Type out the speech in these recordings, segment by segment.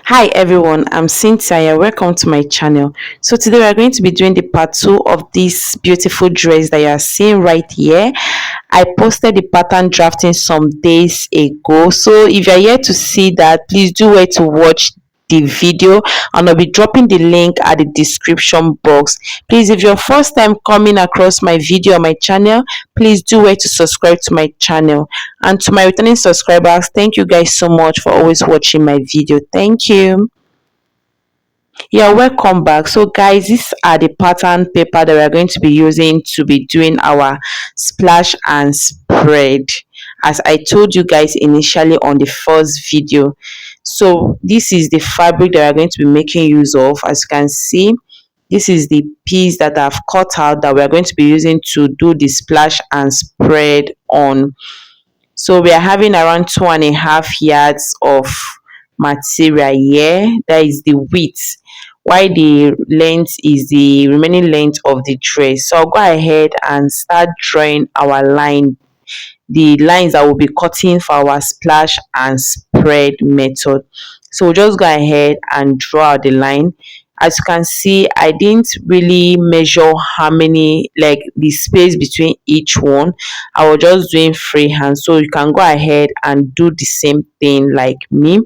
Hi everyone, I'm Cynthia. Welcome to my channel. So today we are going to be doing the part 2 of this beautiful dress that you are seeing right here. I posted the pattern drafting some days ago. So if you are here to see that, please do wait to watch the video, and I'll be dropping the link at the description box. Please, if you're first time coming across my video on my channel, please do wait to subscribe to my channel. And to my returning subscribers, thank you guys so much for always watching my video. Thank you. Yeah, welcome back. So guys, these are the pattern paper that we are going to be using to be doing our splash and spread, as I told you guys initially on the first video. So this is the fabric that we are going to be making use of. As you can see, this is the piece that I've cut out that we are going to be using to do the splash and spread on. So we are having around 2.5 yards of material here. That is the width, while the length is the remaining length of the dress. So I'll go ahead and start drawing our line, the lines that we'll be cutting for our splash and spread method. So we'll just go ahead and draw out the line. As you can see, I didn't really measure how many, like the space between each one. I was just doing freehand, so you can go ahead and do the same thing like me.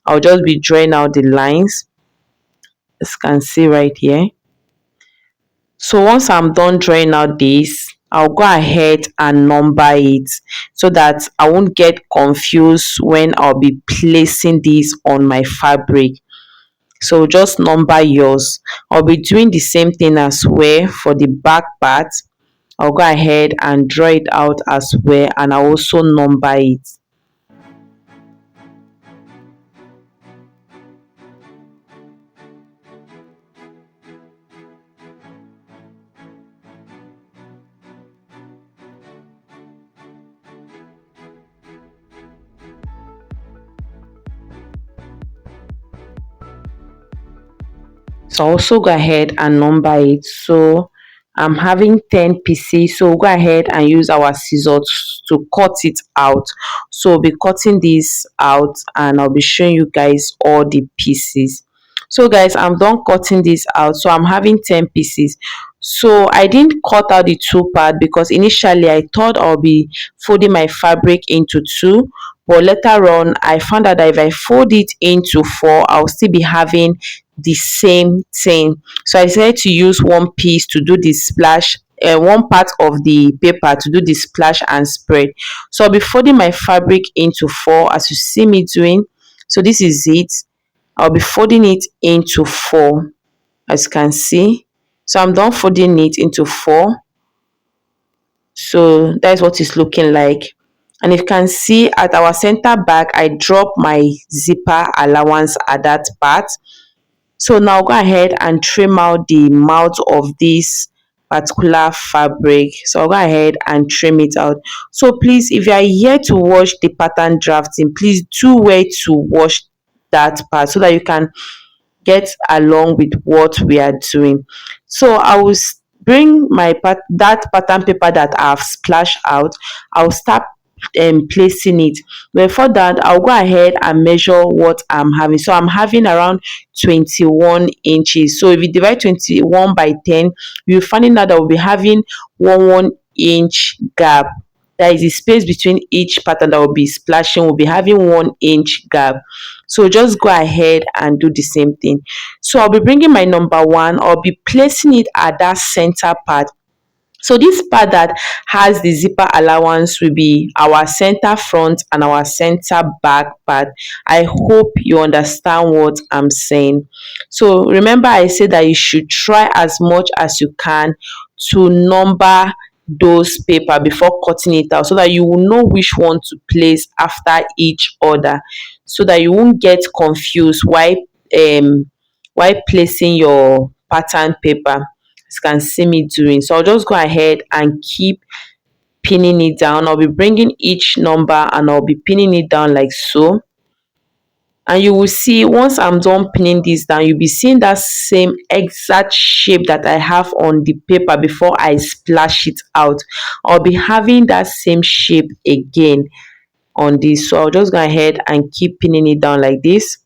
I'll just be drawing out the lines, as you can see right here. So once I'm done drawing out this, I'll go ahead and number it so that I won't get confused when I'll be placing this on my fabric. So just number yours. I'll be doing the same thing as well for the back part. I'll go ahead and draw it out as well, and I'll also number it. So I'll also go ahead and number it. So I'm having 10 pieces, so we'll go ahead and use our scissors to cut it out. So I'll be cutting this out and I'll be showing you guys all the pieces. So guys, I'm done cutting this out. So I'm having 10 pieces. So I didn't cut out the two part because initially I thought I'll be folding my fabric into two, but later on I found out that if I fold it into four, I'll still be having the same thing. So I decided to use one piece to do the splash, one part of the paper to do the splash and spread. So I'll be folding my fabric into four as you see me doing. So this is it. I'll be folding it into four, as you can see. So I'm done folding it into four. So that's what it's looking like. And you can see at our center back, I dropped my zipper allowance at that part. So now go ahead and trim out the mouth of this particular fabric. So I'll go ahead and trim it out. So please, if you are here to watch the pattern drafting, please do wait to watch that part so that you can get along with what we are doing. So I will bring my that pattern paper that I've splashed out. I'll start placing it. Before that, I'll go ahead and measure what I'm having. So I'm having around 21 inches. So if you divide 21 by 10, you'll find out that we'll be having 1 inch gap. That is the space between each pattern that will be splashing. We'll be having 1 inch gap. So just go ahead and do the same thing. So I'll be bringing my number one. I'll be placing it at that center part. So this part that has the zipper allowance will be our center front and our center back part. I hope you understand what I'm saying. So remember, I said that you should try as much as you can to number those paper before cutting it out so that you will know which one to place after each other, so that you won't get confused while placing your pattern paper, as you can see me doing. So I'll just go ahead and keep pinning it down. I'll be bringing each number and I'll be pinning it down like so. And you will see once I'm done pinning this down, you'll be seeing that same exact shape that I have on the paper before I splash it out. I'll be having that same shape again on this. So I'll just go ahead and keep pinning it down like this.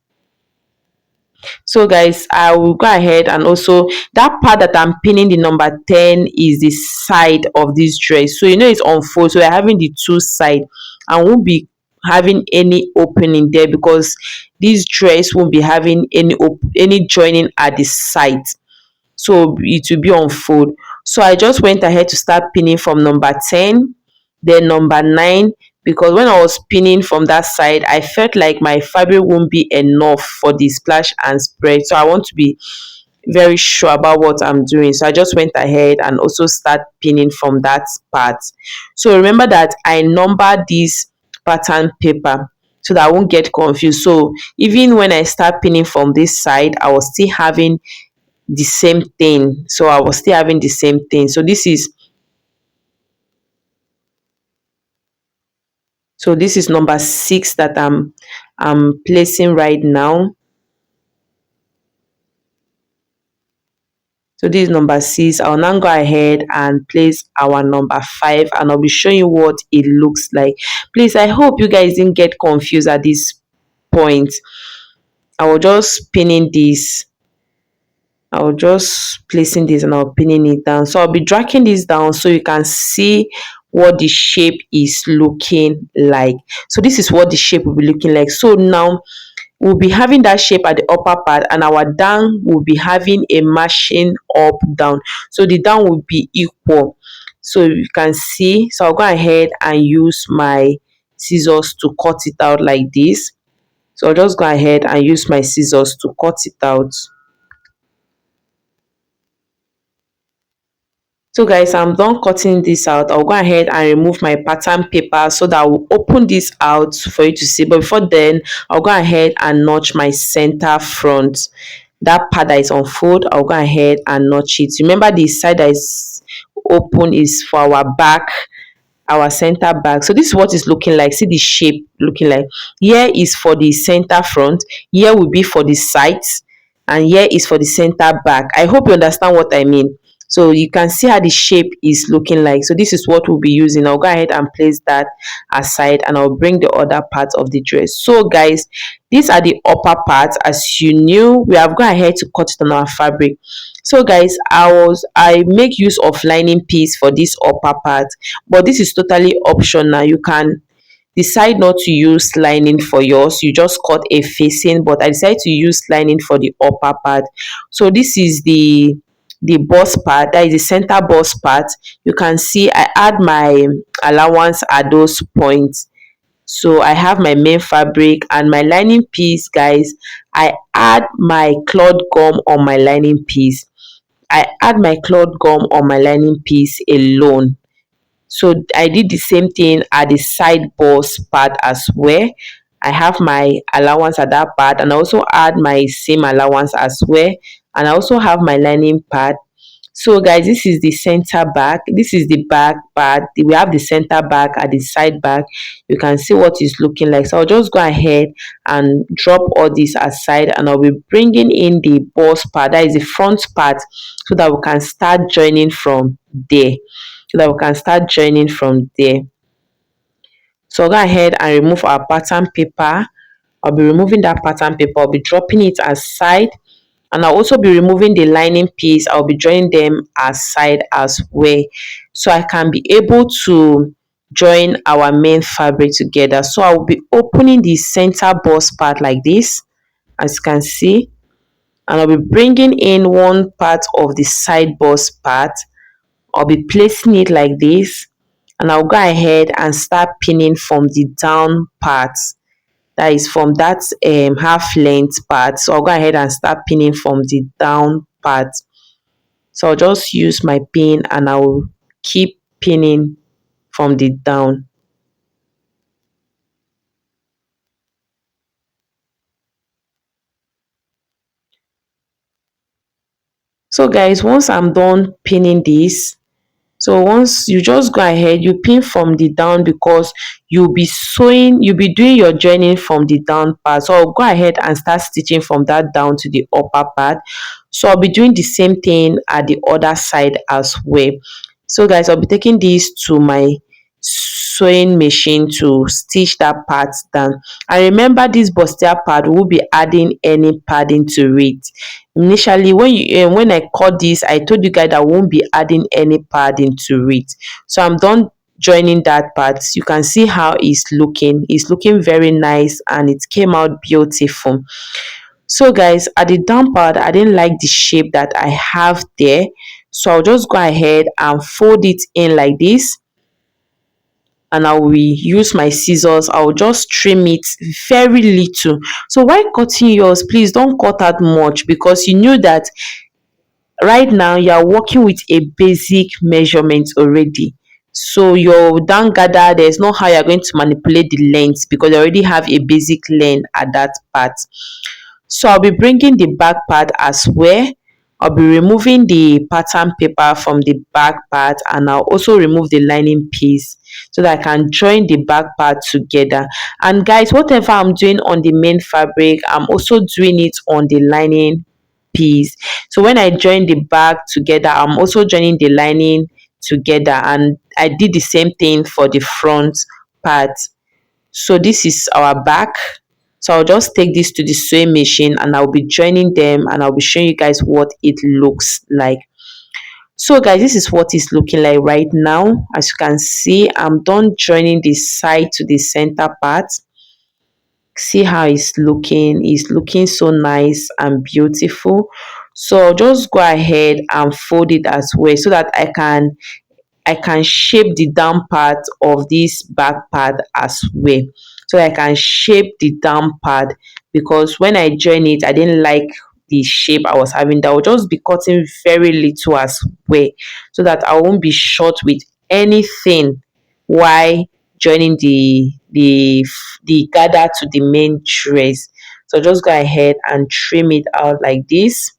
So guys, I will go ahead, and also that part that I'm pinning the number 10 is the side of this dress. So you know it's on fold, so we're having the two side and won't be having any opening there, because this dress won't be having any joining at the side, so it will be on fold. So I just went ahead to start pinning from number 10, then number 9, because when I was pinning from that side, I felt like my fabric won't be enough for the splash and spread. So I want to be very sure about what I'm doing. So I just went ahead and also start pinning from that part. So remember that I number this pattern paper so that I won't get confused. So even when I start pinning from this side, I was still having the same thing. So I was still having the same thing. So this is number 6 that I'm placing right now. So this is number 6. I'll now go ahead and place our number 5, and I'll be showing you what it looks like. Please, I hope you guys didn't get confused at this point. I will just pinning this. I'll just placing this and I'll pinning it down. So I'll be dragging this down so you can see what the shape is looking like. So this is what the shape will be looking like. So now we'll be having that shape at the upper part, and our down will be having a matching up down. So the down will be equal. So you can see. So I'll go ahead and use my scissors to cut it out like this. So I'll just go ahead and use my scissors to cut it out. So guys, I'm done cutting this out. I'll go ahead and remove my pattern paper so that I will open this out for you to see. But before then, I'll go ahead and notch my center front. That part that is on fold, I'll go ahead and notch it. Remember, the side that is open is for our back, our center back. So this is what it's looking like. See the shape looking like. Here is for the center front, here will be for the sides, and here is for the center back. I hope you understand what I mean. So you can see how the shape is looking like. So this is what we'll be using. I'll go ahead and place that aside, and I'll bring the other part of the dress. So guys, these are the upper parts. As you knew, we have gone ahead to cut it on our fabric. So guys, I make use of lining piece for this upper part, but this is totally optional. You can decide not to use lining for yours. You just cut a facing, but I decided to use lining for the upper part. So this is the bust part, that is the center bust part. You can see I add my allowance at those points. So I have my main fabric and my lining piece. Guys, I add my cloth gum on my lining piece. I add my cloth gum on my lining piece alone. So I did the same thing at the side bust part as well. I have my allowance at that part, and I also add my same allowance as well, and I also have my lining part. So guys, this is the center back, this is the back part. We have the center back at the side back. You can see what it's looking like. So I'll just go ahead and drop all this aside, and I'll be bringing in the bust part, that is the front part, so that we can start joining from there. So I'll go ahead and remove our pattern paper. I'll be removing that pattern paper. I'll be dropping it aside, and I'll also be removing the lining piece. I'll be joining them aside as well, so I can be able to join our main fabric together. So I will be opening the center bust part like this, as you can see, and I'll be bringing in one part of the side bust part. I'll be placing it like this, and I'll go ahead and start pinning from the down part, that is from that half length part. So I'll go ahead and start pinning from the down part. So I'll just use my pin, and I will keep pinning from the down. So guys, once I'm done pinning this, so once you just go ahead, you pin from the down, because you'll be doing your joining from the down part. So I'll go ahead and start stitching from that down to the upper part. So I'll be doing the same thing at the other side as well. So guys, I'll be taking this to my sewing machine to stitch that part down. And remember, this bustier part, will be adding any padding to it. Initially, when I cut this, I told you guys that I won't be adding any padding to it. So I'm done joining that part. You can see how it's looking very nice, and it came out beautiful. So guys, at the down part, I didn't like the shape that I have there, so I'll just go ahead and fold it in like this, and I will use my scissors. I'll just trim it very little. So while cutting yours, please don't cut out much, because you knew that right now you are working with a basic measurement already. So your down gather, there's no how you're going to manipulate the length, because you already have a basic length at that part. So I'll be bringing the back part as well. I'll be removing the pattern paper from the back part, and I'll also remove the lining piece so that I can join the back part together. And guys, whatever I'm doing on the main fabric, I'm also doing it on the lining piece. So when I join the back together, I'm also joining the lining together, and I did the same thing for the front part. So this is our back. So I'll just take this to the sewing machine, and I'll be joining them, and I'll be showing you guys what it looks like. So guys, this is what it's looking like right now. As you can see, I'm done joining the side to the center part. See how it's looking so nice and beautiful. So I'll just go ahead and fold it as well, so that I can shape the down part of this back part as well. So I can shape the down part, because when I join it, I didn't like the shape I was having. That will just be cutting very little as well, so that I won't be short with anything while joining the gather to the main dress. So just go ahead and trim it out like this.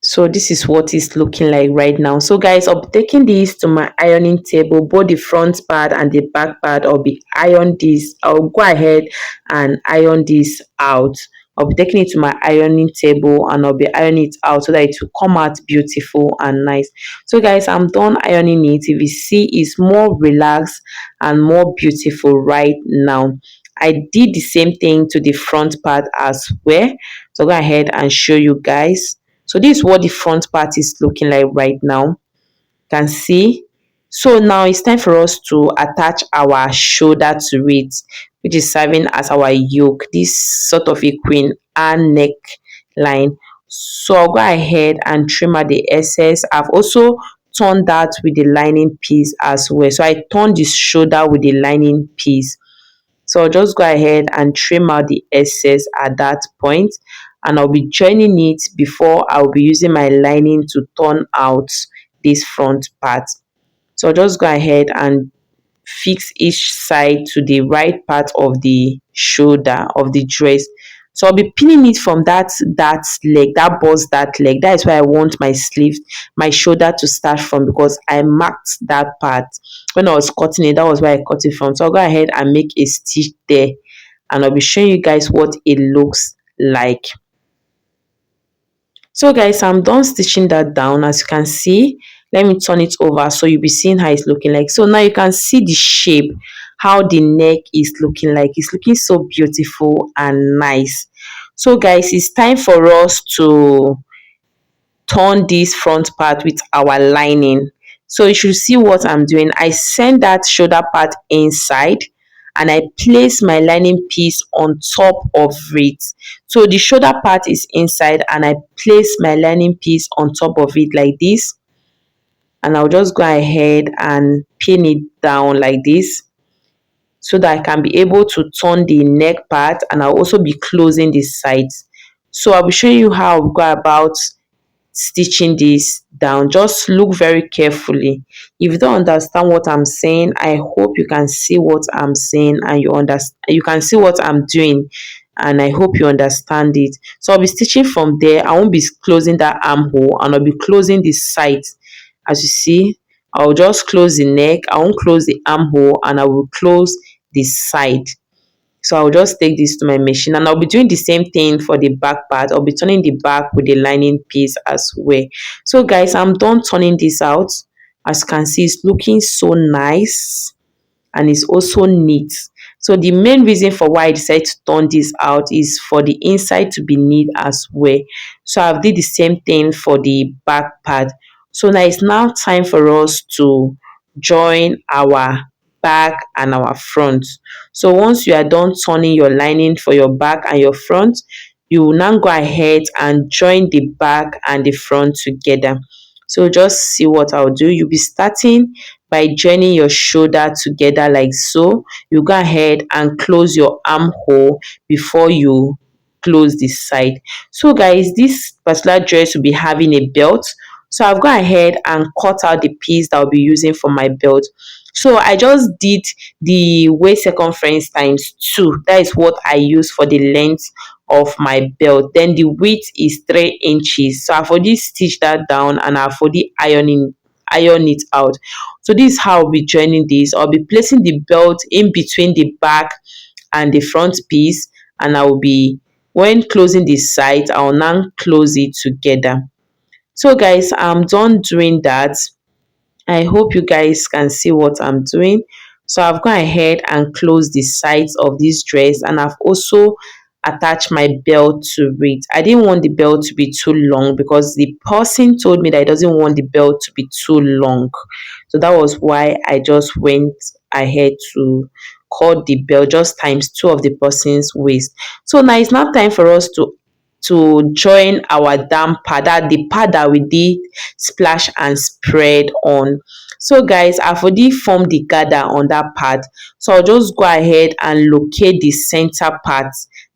So this is what it's looking like right now. So guys, I'll be taking this to my ironing table, both the front part and the back part. I'll go ahead and iron this out. I'll be taking it to my ironing table, and I'll be ironing it out so that it will come out beautiful and nice. So guys, I'm done ironing it. If you see, it's more relaxed and more beautiful right now. I did the same thing to the front part as well. So go ahead and show you guys. So this is what the front part is looking like right now. You can see. So now it's time for us to attach our shoulder to it, which is serving as our yoke. This sort of a queen and neckline. So I'll go ahead and trim out the excess. I've also turned that with the lining piece as well. So I turned the shoulder with the lining piece. So I'll just go ahead and trim out the excess at that point, and I'll be joining it before I'll be using my lining to turn out this front part. So I'll just go ahead and fix each side to the right part of the shoulder of the dress. So I'll be pinning it from that leg, that leg. That is why I want my sleeve, my shoulder to start from, because I marked that part when I was cutting it. That was where I cut it from. So I'll go ahead and make a stitch there, and I'll be showing you guys what it looks like. So guys, I'm done stitching that down. As you can see, let me turn it over so you'll be seeing how it's looking like. So now you can see the shape, how the neck is looking like. It's looking so beautiful and nice. So guys, it's time for us to turn this front part with our lining. So you should see what I'm doing. I send that shoulder part inside, and I place my lining piece on top of it. So the shoulder part is inside, and I place my lining piece on top of it like this, and I'll just go ahead and pin it down like this, so that I can be able to turn the neck part, and I'll also be closing the sides. So I'll be showing you how I'll go about stitching this down. Just look very carefully. If you don't understand what I'm saying, I hope you can see what I'm saying, and you can see what I'm doing, and I hope you understand it. So I'll be stitching from there. I won't be closing that armhole, and I'll be closing the sides. As you see, I'll just close the neck. I won't close the armhole, and I will close the side. So I'll just take this to my machine, and I'll be doing the same thing for the back part. I'll be turning the back with the lining piece as well. So guys, I'm done turning this out. As you can see, it's looking so nice and it's also neat. So the main reason for why I decided to turn this out is for the inside to be neat as well. So I've did the same thing for the back part. So now it's now time for us to join our back and our front. So once you are done turning your lining for your back and your front, you will now go ahead and join the back and the front together. So just see what I'll do. You'll be starting by joining your shoulder together like so. You go ahead and close your armhole before you close the side. So guys, this particular dress will be having a belt. So I've gone ahead and cut out the piece that I'll be using for my belt. So I just did the waist circumference times 2. That is what I use for the length of my belt. Then the width is 3 inches. So I've already stitched that down and I've already iron it out. So this is how I'll be joining this. I'll be placing the belt in between the back and the front piece, and I will be, when closing the side, I'll now close it together. So guys, I'm done doing that. I hope you guys can see what I'm doing. So I've gone ahead and closed the sides of this dress, and I've also attached my belt to it. I didn't want the belt to be too long because the person told me that he doesn't want the belt to be too long. So that was why I just went ahead to cut the belt just times 2 of the person's waist. So now it's now time for us to join our down pad, that the pad that we did splash and spread on. So guys, I've already formed the gather on that part. So I'll just go ahead and locate the center part,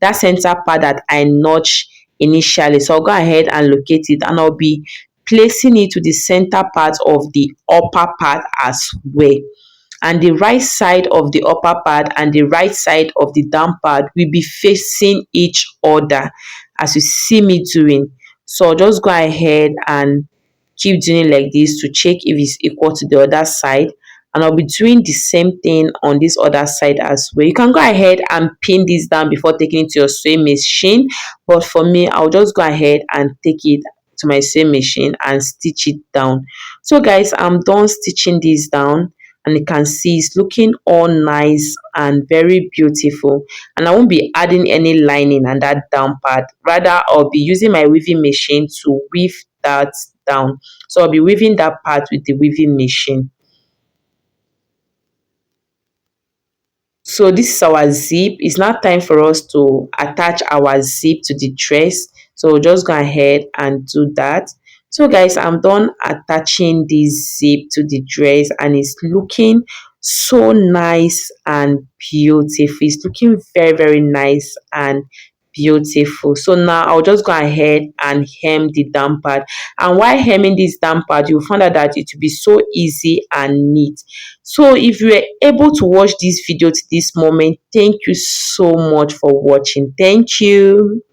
that center part that I notched initially. So I'll go ahead and locate it, and I'll be placing it to the center part of the upper part as well. And the right side of the upper part and the right side of the down part will be facing each other as you see me doing. So I'll just go ahead and keep doing it like this to check if it's equal to the other side, and I'll be doing the same thing on this other side as well. You can go ahead and pin this down before taking it to your sewing machine, but for me, I'll just go ahead and take it to my sewing machine and stitch it down. So guys, I'm done stitching this down, and you can see it's looking all nice and very beautiful. And I won't be adding any lining on that down part. Rather, I'll be using my weaving machine to weave that down. So I'll be weaving that part with the weaving machine. So this is our zip. It's now time for us to attach our zip to the dress. So we'll just go ahead and do that. So guys, I'm done attaching this zip to the dress, and it's looking so nice and beautiful. It's looking very nice and beautiful. So now I'll just go ahead and hem the down part, and while hemming this down part, you'll find out that it will be so easy and neat. So if you were able to watch this video to this moment, thank you so much for watching. Thank you.